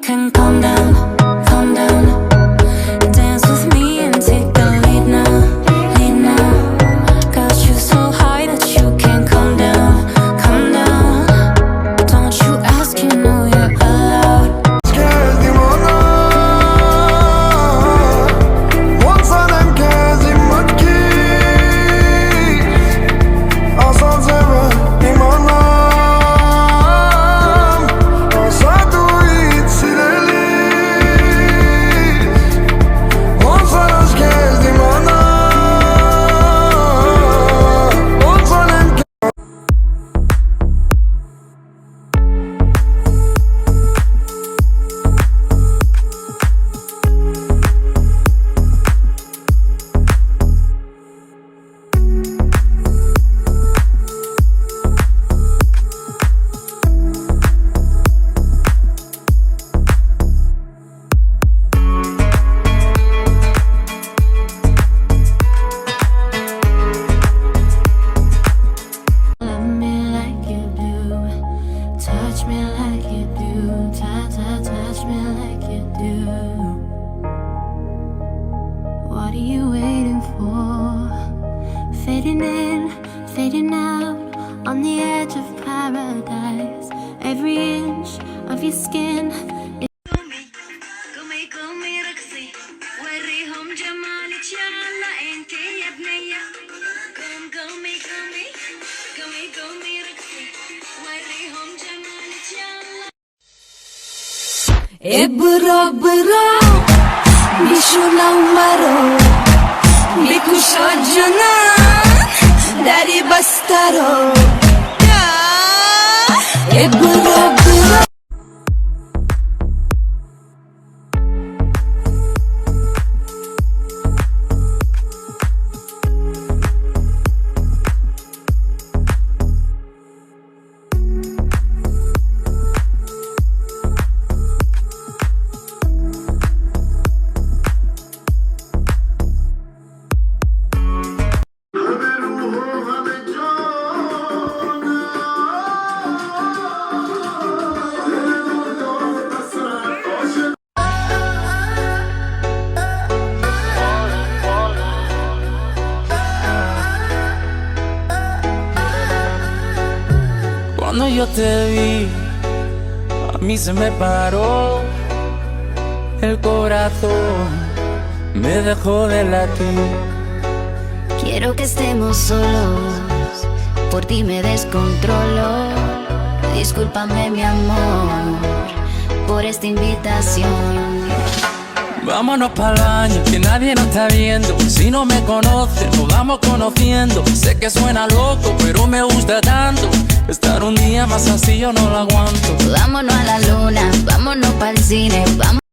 can calm down, calm down. Dance with me and take the lead now, lead now. Got you so high that you can't calm down, calm down. Don't you ask, you know you're allowed. Gezdim ona, włączonym gezdim matki. Osadzę i manam, osadu i çileli. Włączonym gezdim ona, włączonym. Love me like you do, touch me like you do, touch me like you do. What are you waiting for? Fading in, fading out, on the edge of paradise. Every inch of your skin is قومي قومي رقصي وريهم جمالك يلا انتي يا بنية قومي قومي قومي قومي رقصي وريهم جمالك يلا Ebra bra, bishuna maro, bikusha jana, dari bastaro. Ebra bra. Cuando yo te vi, a mí se me paró el corazón, me dejó de latir. Quiero que estemos solos, por ti me descontrolo. Discúlpame mi amor, por esta invitación. Vámonos pa'l baño, que nadie nos está viendo. Si no me conoces, nos vamos conociendo. Sé que suena loco, pero me gusta tanto. Estar un día más así yo no lo aguanto. Vámonos a la luna, vámonos pa'l cine, vámonos.